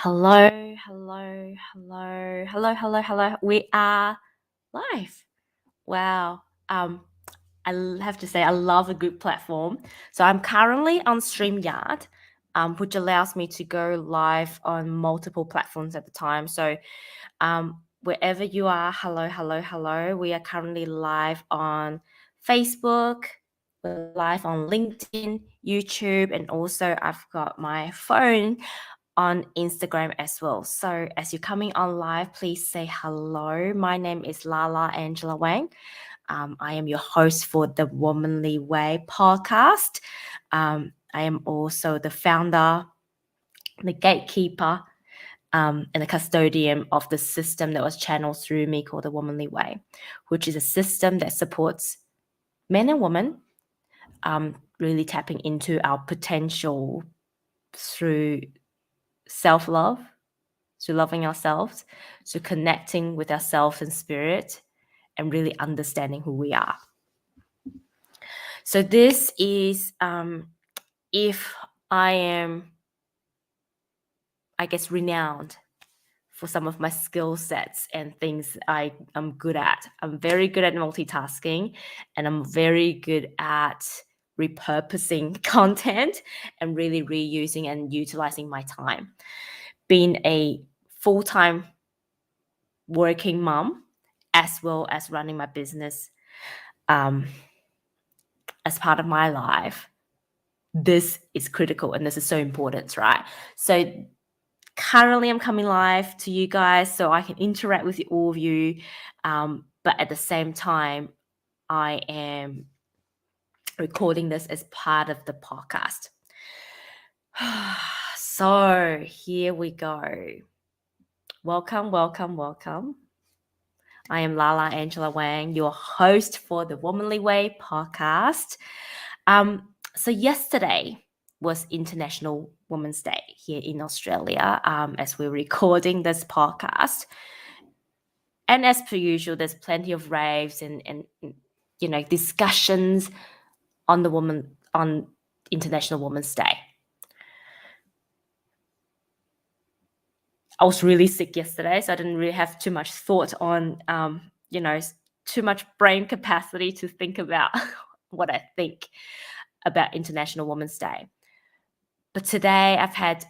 Hello, hello, hello, hello, hello, hello. We are live. Wow. I have to say I love a good platform. So I'm currently on StreamYard, which allows me to go live on multiple platforms at the time. So wherever you are, hello, hello, hello. We are currently live on Facebook. We're live on LinkedIn, YouTube, and also I've got my phone on Instagram as well. So as you're coming on live, please say hello. My name is Lala Angela Wang. I am your host for the Womanly Way podcast. I am also the founder, the gatekeeper, and the custodian of the system that was channeled through me called the Womanly Way, which is a system that supports men and women really tapping into our potential through self-love, to loving ourselves, to connecting with ourselves and spirit, and really understanding who we are. So this is if I am, I guess, renowned for some of my skill sets and things I am good at. I'm very good at multitasking, and I'm very good at repurposing content and really reusing and utilizing my time. Being a full-time working mom, as well as running my business as part of my life, this is critical and this is so important, right? So currently I'm coming live to you guys so I can interact with all of you, but at the same time I am recording this as part of the podcast. So here we go. Welcome, welcome, welcome. I am Lala Angela Wang, your host for the Womanly Way podcast. So yesterday was International Women's Day here in Australia, as we're recording this podcast. And as per usual, there's plenty of raves and discussions on International Women's Day. I was really sick yesterday, so I didn't really have too much thought on, too much brain capacity to think about what I think about International Women's Day. But today I've had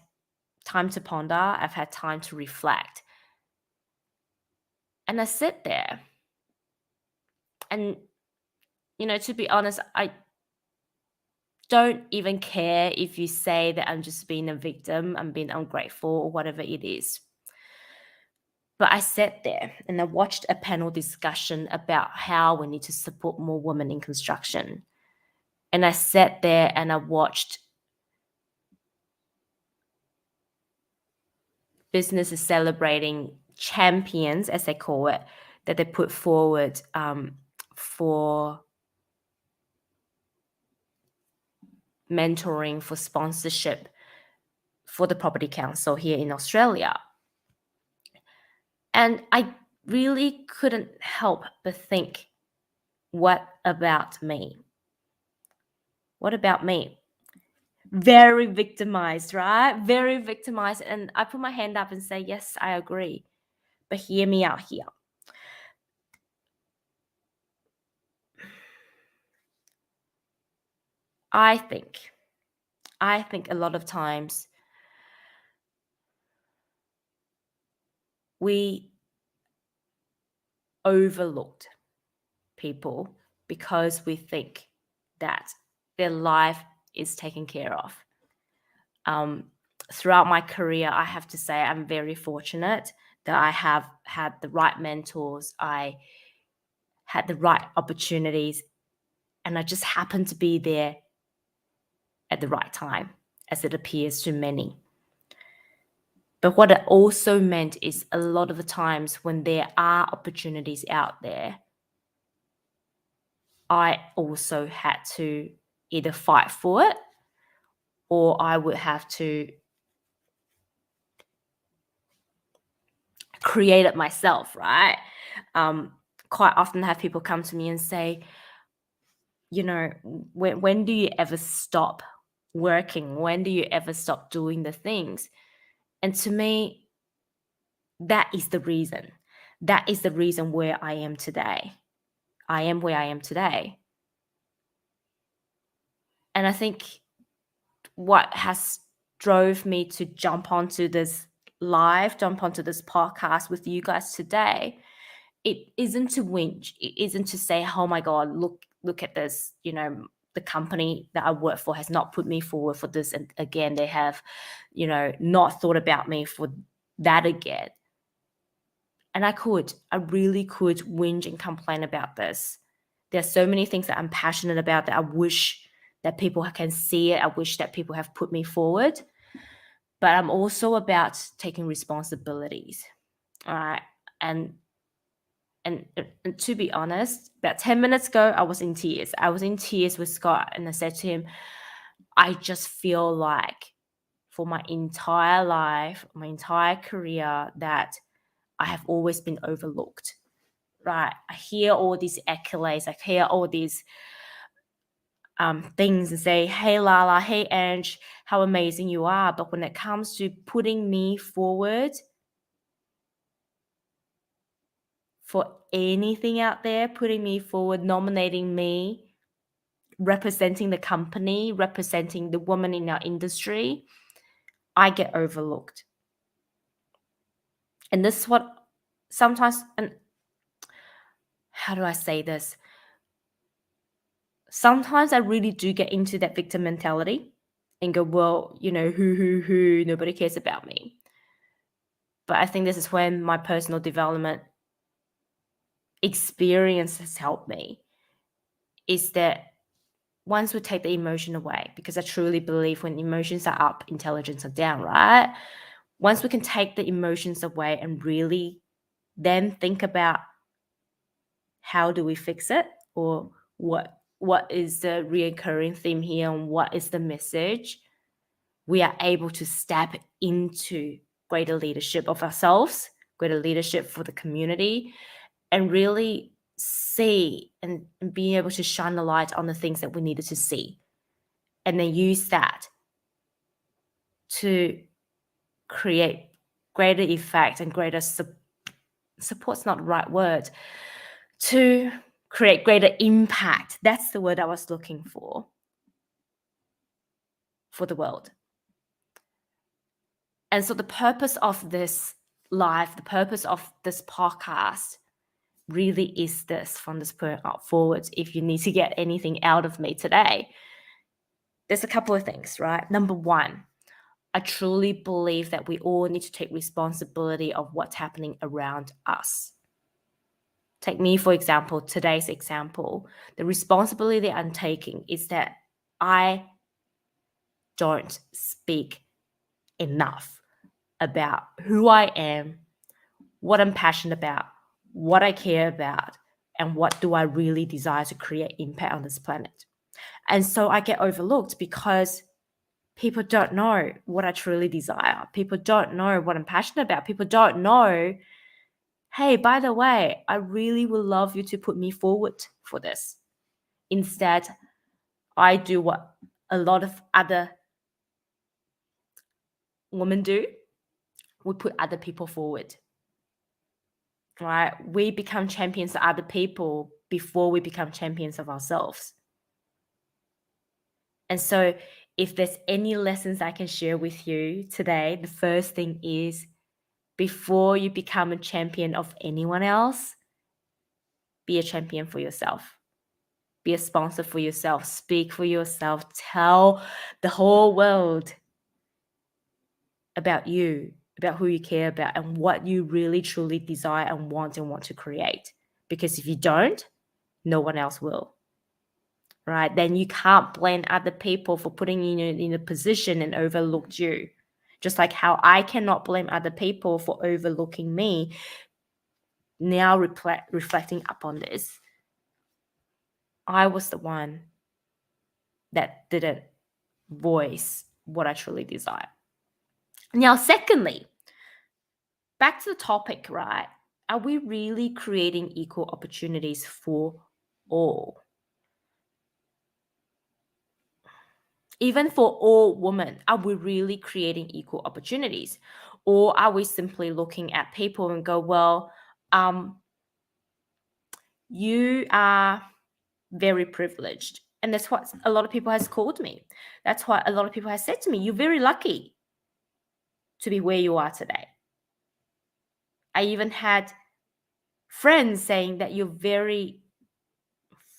time to ponder, I've had time to reflect. And I sit there and, to be honest, I don't even care if you say that I'm just being a victim, I'm being ungrateful or whatever it is. But I sat there and I watched a panel discussion about how we need to support more women in construction. And I sat there and I watched businesses celebrating champions, as they call it, that they put forward for mentoring, for sponsorship for the Property Council here in Australia. And I really couldn't help but think, what about me? What about me? Very victimized, right? Very victimized. And I put my hand up and say, yes, I agree. But hear me out here. I think a lot of times we overlooked people because we think that their life is taken care of. Throughout my career, I have to say I'm very fortunate that I have had the right mentors, I had the right opportunities, and I just happened to be there at the right time, as it appears to many. But what it also meant is a lot of the times when there are opportunities out there, I also had to either fight for it or I would have to create it myself, right? Quite often have people come to me and say, when do you ever stop working? When do you ever stop doing the things? And to me, that is the reason. That is the reason where I am today. I am where I am today. And I think what has drove me to jump onto this podcast with you guys today, it isn't to whinge. It isn't to say, oh my God, look at this, the company that I work for has not put me forward for this. And again, they have, not thought about me for that again. And I really could whinge and complain about this. There's so many things that I'm passionate about that I wish that people can see it. I wish that people have put me forward. But I'm also about taking responsibilities. All right. And to be honest, about 10 minutes ago, I was in tears. I was in tears with Scott, and I said to him, I just feel like for my entire life, my entire career, that I have always been overlooked. Right? I hear all these accolades, I hear all these things and say, hey, Lala, hey, Ange, how amazing you are. But when it comes to putting me forward for anything out there, putting me forward, nominating me, representing the company, representing the woman in our industry, I get overlooked. And this is what sometimes, and how do I say this? Sometimes I really do get into that victim mentality and go, well, who, nobody cares about me. But I think this is when my personal development experience has helped me, is that once we take the emotion away, because I truly believe when emotions are up, intelligence are down, right? Once we can take the emotions away and really then think about how do we fix it, or what is the reoccurring theme here and what is the message, we are able to step into greater leadership of ourselves, greater leadership for the community, and really see and being able to shine the light on the things that we needed to see, and then use that to create greater effect and greater support's not the right word, to create greater impact. That's the word I was looking for the world. And so the purpose of this live, the purpose of this podcast really is this, from this point forward. If you need to get anything out of me today, there's a couple of things, right? Number one, I truly believe that we all need to take responsibility of what's happening around us. Take me, for example, today's example. The responsibility I'm taking is that I don't speak enough about who I am, what I'm passionate about, what I care about, and what do I really desire to create impact on this planet. And so I get overlooked because people don't know what I truly desire. People don't know what I'm passionate about. People don't know, hey, by the way, I really would love you to put me forward for this. Instead, I do what a lot of other women do. We put other people forward, right? We become champions of other people before we become champions of ourselves. And so if there's any lessons I can share with you today, the first thing is, before you become a champion of anyone else, be a champion for yourself. Be a sponsor for yourself. Speak for yourself. Tell the whole world about you, about who you care about, and what you really truly desire and want to create. Because if you don't, no one else will. Right? Then you can't blame other people for putting you in a position and overlooked you. Just like how I cannot blame other people for overlooking me. Now reflecting upon this, I was the one that didn't voice what I truly desire. Now, secondly, back to the topic, right? Are we really creating equal opportunities for all? Even for all women, are we really creating equal opportunities? Or are we simply looking at people and go, well, you are very privileged. And that's what a lot of people has called me. That's what a lot of people has said to me. You're very lucky to be where you are today. I even had friends saying that you're very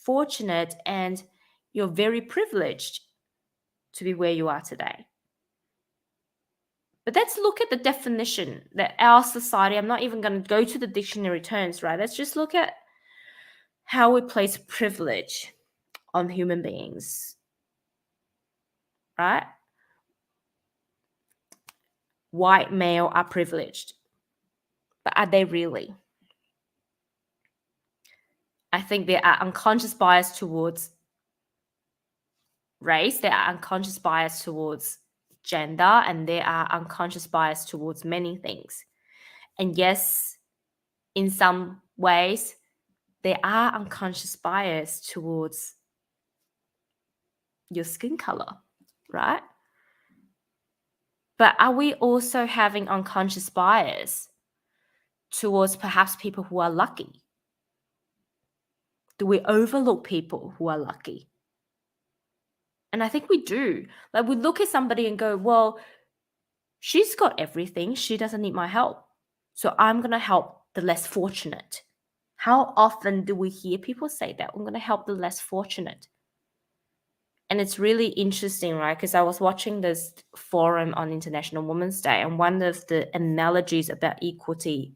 fortunate and you're very privileged to be where you are today. But let's look at the definition that our society, I'm not even going to go to the dictionary terms, right? Let's just look at how we place privilege on human beings, right? White male are privileged, but are they really? I think there are unconscious bias towards race, there are unconscious bias towards gender, and there are unconscious bias towards many things. And yes, in some ways, there are unconscious bias towards your skin color, right? But are we also having unconscious bias towards perhaps people who are lucky? Do we overlook people who are lucky? And I think we do. Like, we look at somebody and go, well, she's got everything. She doesn't need my help. So I'm going to help the less fortunate. How often do we hear people say that? I'm going to help the less fortunate. And it's really interesting, right? Because I was watching this forum on International Women's Day, and one of the analogies about equity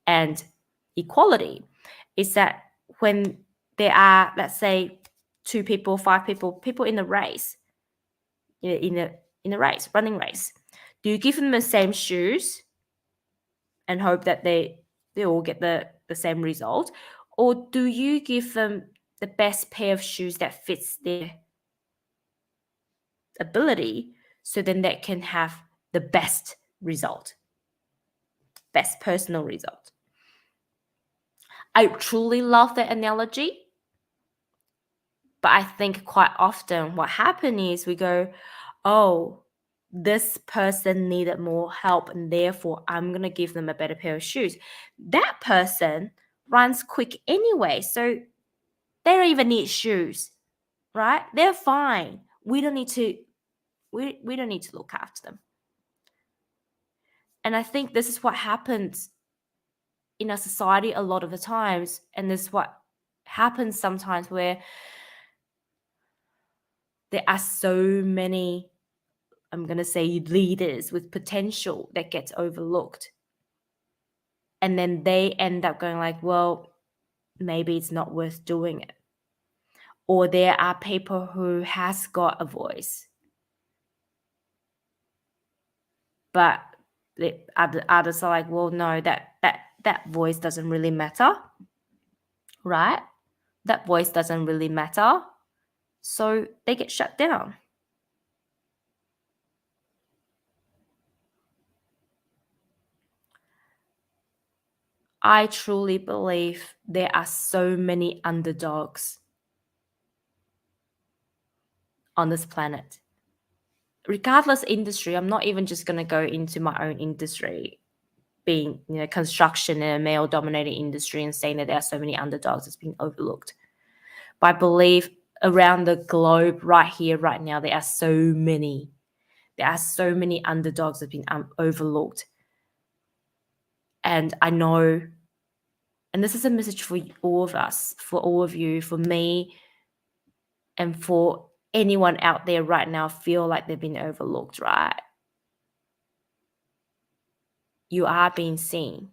and equality is that when there are, let's say, 2 people, 5 people in a race, in a race, running race, do you give them the same shoes and hope that they all get the same result, or do you give them the best pair of shoes that fits their ability, so then they can have the best result, best personal result? I truly love that analogy, but I think quite often what happens is we go, oh, this person needed more help and therefore I'm going to give them a better pair of shoes. That person runs quick anyway, so they don't even need shoes, right? They're fine. We don't need to look after them. And I think this is what happens in our society a lot of the times, and this is what happens sometimes where there are so many, I'm going to say, leaders with potential that gets overlooked. And then they end up going like, well, maybe it's not worth doing it. Or there are people who has got a voice, but the others are like, well, no, that voice doesn't really matter, right? That voice doesn't really matter. So they get shut down. I truly believe there are so many underdogs on this planet. Regardless industry, I'm not even just going to go into my own industry, being construction in a male-dominated industry, and saying that there are so many underdogs that's being overlooked. But I believe around the globe, right here, right now, there are so many underdogs that have been overlooked. And I know, and this is a message for all of us, for all of you, for me, and for anyone out there right now feel like they've been overlooked, right? You are being seen.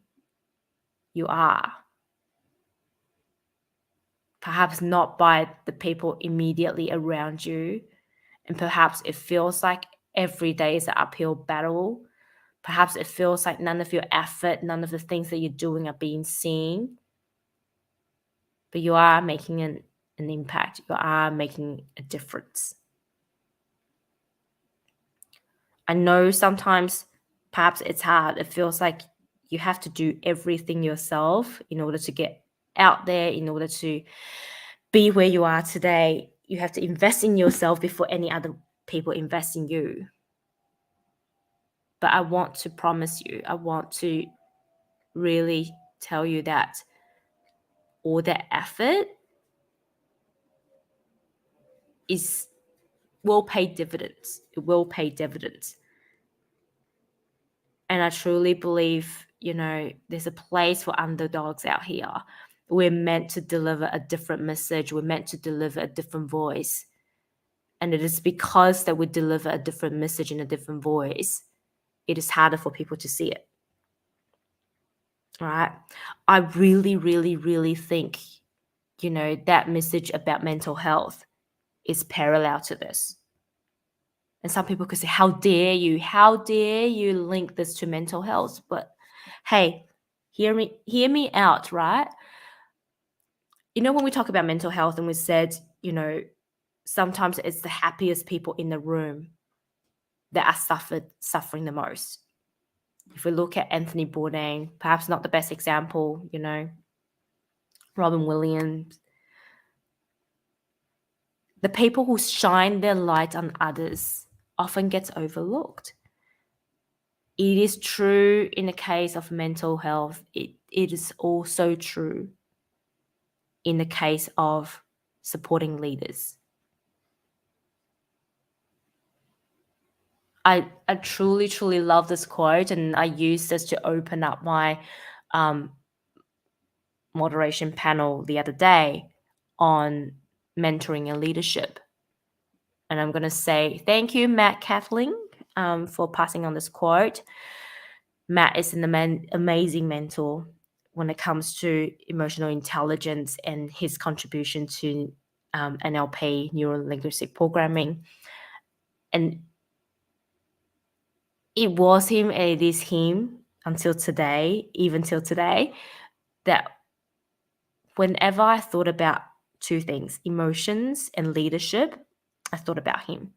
You are. Perhaps not by the people immediately around you. And perhaps it feels like every day is an uphill battle. Perhaps it feels like none of your effort, none of the things that you're doing are being seen. But you are making an impact. You are making a difference. I know sometimes perhaps it's hard. It feels like you have to do everything yourself in order to get out there, in order to be where you are today. you have to invest in yourself before any other people invest in you. But I want to promise you, I want to really tell you that all that effort will pay dividends. It will pay dividends. And I truly believe, there's a place for underdogs out here. We're meant to deliver a different message. We're meant to deliver a different voice. And it is because that we deliver a different message in a different voice, it is harder for people to see it. Right? I really, really, really think, that message about mental health is parallel to this. And some people could say, how dare you link this to mental health? But hey, hear me out, right? When we talk about mental health and we said, sometimes it's the happiest people in the room that are suffering the most. If we look at Anthony Bourdain, perhaps not the best example, Robin Williams, the people who shine their light on others often gets overlooked. It is true in the case of mental health. It is also true in the case of supporting leaders. I truly, truly love this quote, and I use this to open up my moderation panel the other day on mentoring and leadership. And I'm going to say thank you, Matt Kathleen, for passing on this quote. Matt is an amazing mentor when it comes to emotional intelligence and his contribution to NLP, neuro-linguistic programming. And it was him and it is him until today, even till today, that whenever I thought about two things, emotions and leadership, I thought about him.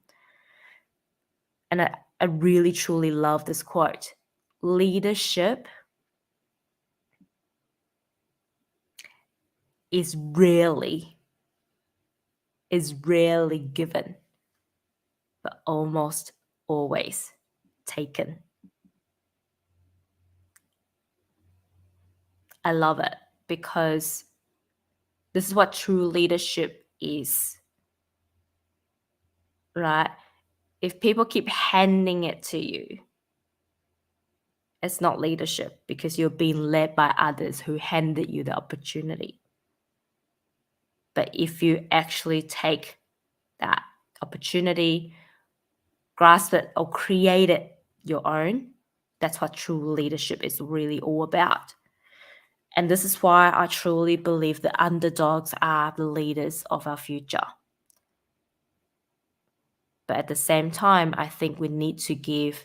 And I really, truly love this quote. Leadership is rarely given, but almost always taken. I love it because this is what true leadership is, right? If people keep handing it to you, it's not leadership because you're being led by others who handed you the opportunity. But if you actually take that opportunity, grasp it, or create it your own, that's what true leadership is really all about. And this is why I truly believe the underdogs are the leaders of our future. But at the same time, I think we need to give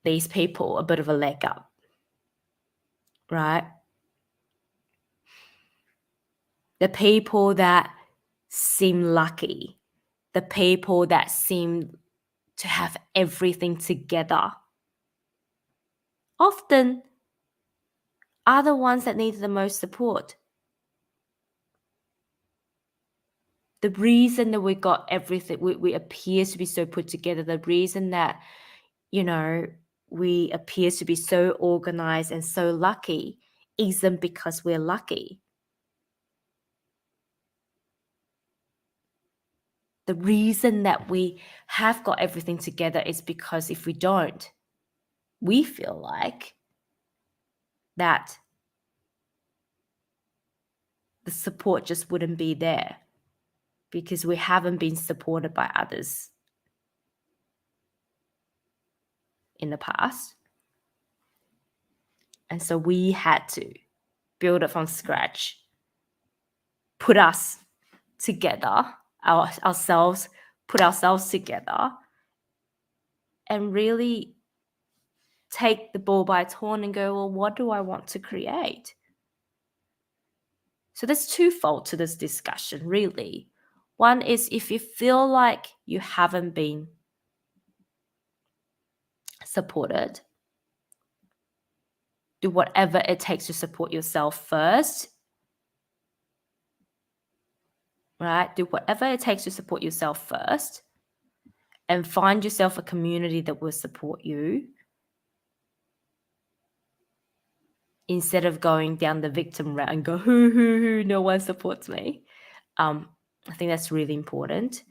these people a bit of a leg up, right? The people that seem lucky, the people that seem to have everything together, often are the ones that need the most support. The reason that we got everything, we appear to be so put together, the reason that, we appear to be so organized and so lucky isn't because we're lucky. The reason that we have got everything together is because if we don't, we feel like that the support just wouldn't be there because we haven't been supported by others in the past. And so we had to build it from scratch, put us together, put ourselves together, and really take the ball by its horn and go, well, what do I want to create? So there's twofold to this discussion, really. One is if you feel like you haven't been supported, do whatever it takes to support yourself first. right? Do whatever it takes to support yourself first and find yourself a community that will support you instead of going down the victim route and go, hoo, no one supports me. I think that's really important.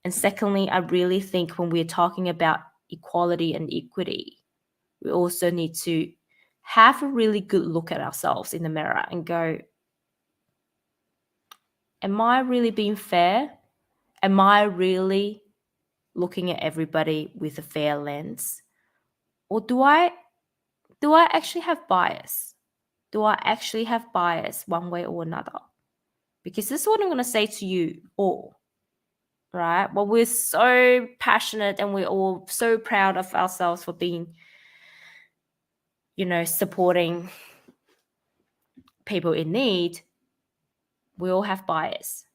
And secondly, I really think when we're talking about equality and equity, we also need to have a really good look at ourselves in the mirror and go, am I really being fair? Am I really looking at everybody with a fair lens? Or do I actually have bias? Do I actually have bias one way or another? Because this is what I'm going to say to you all, right? Well, we're so passionate and we're all so proud of ourselves for being, supporting people in need. We all have bias.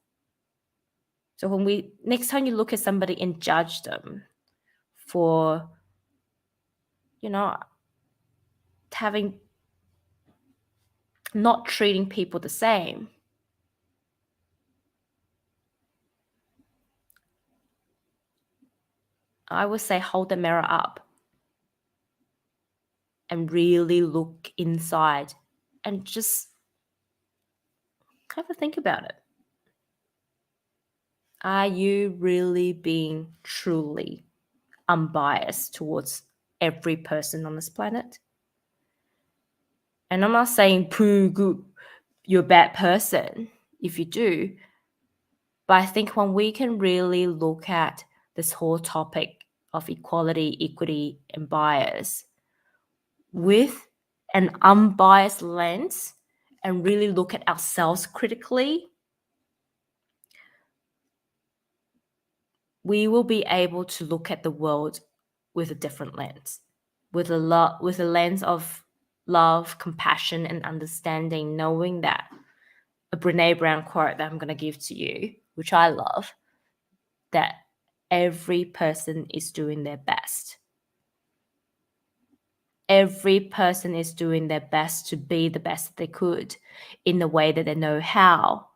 So when next time you look at somebody and judge them for, having, not treating people the same, I would say hold the mirror up and really look inside and just have a think about it. Are you really being truly unbiased towards every person on this planet? And I'm not saying poo good, you're a bad person if you do, but I think when we can really look at this whole topic of equality, equity, and bias with an unbiased lens and really look at ourselves critically, we will be able to look at the world with a different lens, with a lens of love, compassion, and understanding, knowing that a Brene Brown quote that I'm going to give to you, which I love, that every person is doing their best. Every person is doing their best to be the best that they could in the way that they know how.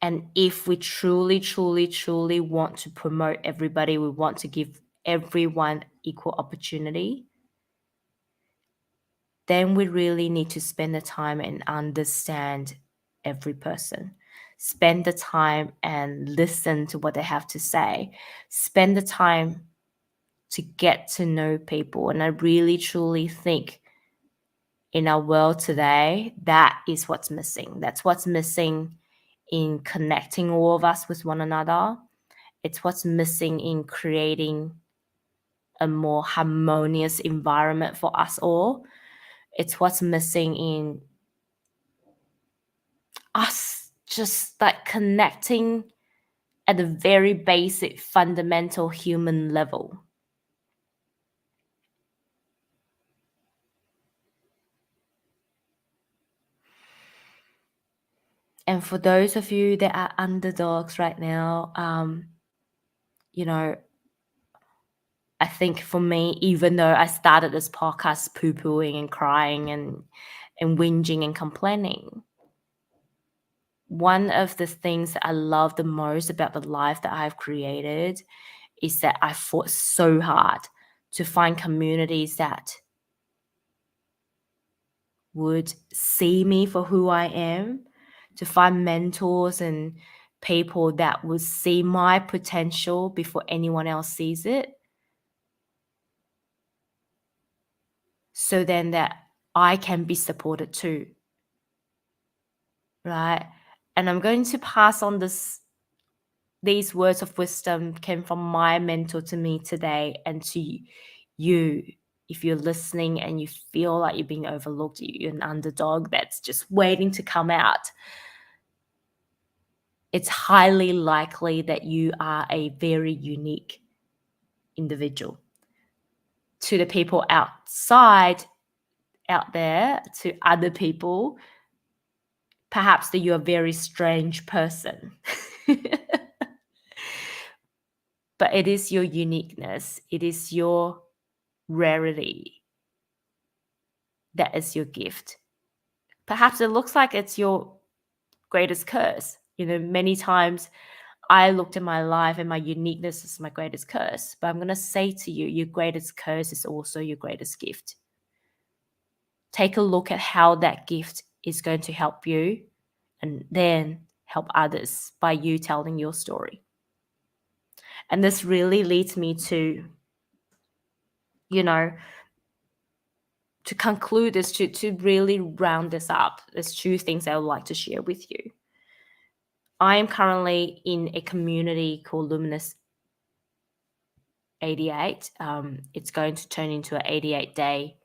And if we truly, truly, truly want to promote everybody, we want to give everyone equal opportunity, then we really need to spend the time and understand every person. Spend the time and listen to what they have to say. Spend the time to get to know people. And I really, truly think in our world today, that is what's missing. That's what's missing in connecting all of us with one another. It's what's missing in creating a more harmonious environment for us all. It's what's missing in us just like connecting at a very basic, fundamental human level. And for those of you that are underdogs right now, I think for me, even though I started this podcast poo-pooing and crying and whinging and complaining, one of the things that I love the most about the life that I've created is that I fought so hard to find communities that would see me for who I am, to find mentors and people that would see my potential before anyone else sees it. So then that I can be supported too. Right? And I'm going to pass on these words of wisdom came from my mentor to me today and to you. If you're listening and you feel like you're being overlooked, you're an underdog that's just waiting to come out, it's highly likely that you are a very unique individual. To the people outside, out there, to other people, perhaps that you're a very strange person. But it is your uniqueness, it is your rarity that is your gift. Perhaps it looks like it's your greatest curse. Many times I looked at my life and my uniqueness as my greatest curse. But I'm going to say to you, your greatest curse is also your greatest gift. Take a look at how that gift is going to help you and then help others by you telling your story. And this really leads me to, to conclude this, to really round this up. There's two things I would like to share with you. I am currently in a community called Luminous 88. It's going to turn into an 88-day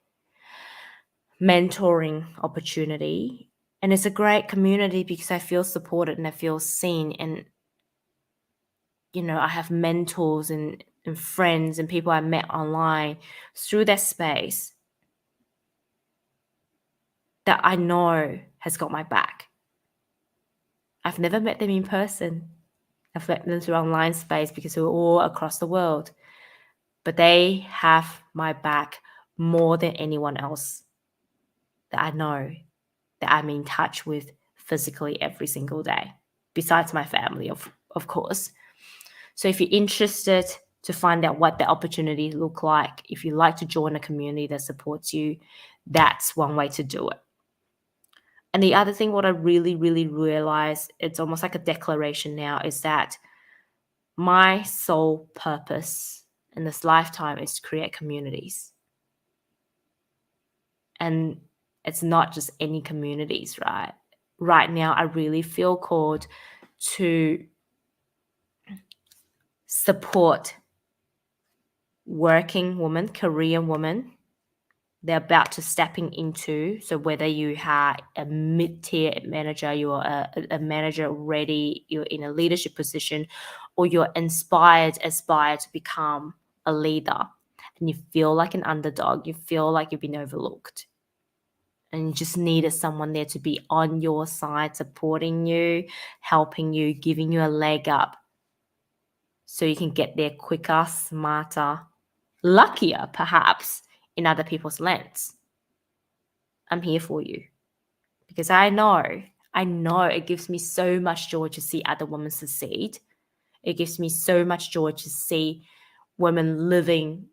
mentoring opportunity. And it's a great community because I feel supported and I feel seen. And, I have mentors and friends and people I met online through that space that I know has got my back. I've never met them in person. I've met them through online space because we're all across the world. But they have my back more than anyone else that I know, that I'm in touch with physically every single day, besides my family, of course. So if you're interested to find out what the opportunities look like, if you like to join a community that supports you, that's one way to do it. And the other thing, what I really, really realize, it's almost like a declaration now, is that my sole purpose in this lifetime is to create communities. And it's not just any communities, right? Right now, I really feel called to support working women, Korean women. They're about to stepping into. So whether you are a mid-tier manager, you're a manager already, you're in a leadership position, or you're aspire to become a leader, and you feel like an underdog, you feel like you've been overlooked, and you just needed someone there to be on your side, supporting you, helping you, giving you a leg up so you can get there quicker, smarter, luckier perhaps in other people's lens. I'm here for you because I know it gives me so much joy to see other women succeed. It gives me so much joy to see women living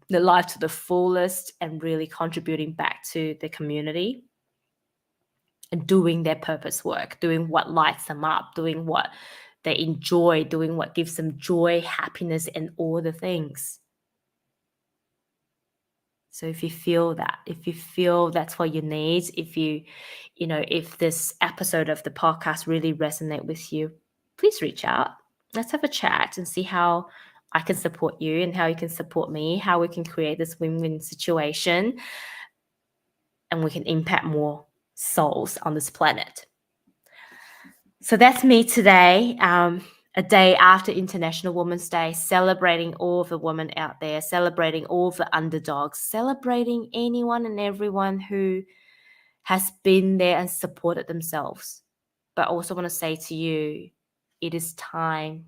the life to the fullest and really contributing back to the community and doing their purpose work, doing what lights them up, doing what they enjoy, doing what gives them joy, happiness, and all the things. So if you feel that, if you feel that's what you need, if this episode of the podcast really resonate with you, please reach out. Let's have a chat and see how I can support you and how you can support me, how we can create this win-win situation and we can impact more souls on this planet. So that's me today. A day after International Women's Day, celebrating all of the women out there, celebrating all of the underdogs, celebrating anyone and everyone who has been there and supported themselves. But I also want to say to you, it is time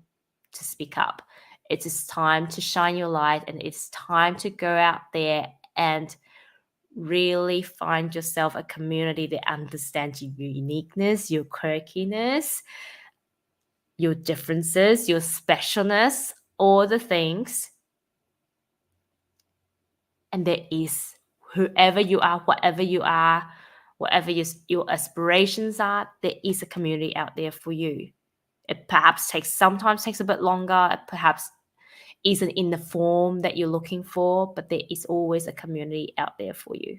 to speak up. It is time to shine your light, and it's time to go out there and really find yourself a community that understands your uniqueness, your quirkiness, your differences, your specialness, all the things. And there is, whoever you are, whatever you are, whatever your aspirations are, there is a community out there for you. It perhaps sometimes takes a bit longer, it perhaps isn't in the form that you're looking for, but there is always a community out there for you.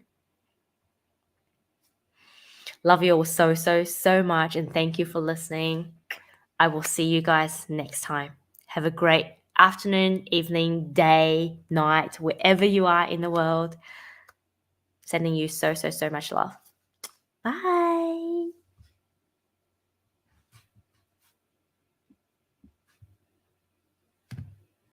Love you all so, so, so much, and thank you for listening. I will see you guys next time. Have a great afternoon, evening, day, night, wherever you are in the world. Sending you so, so, so much love. Bye.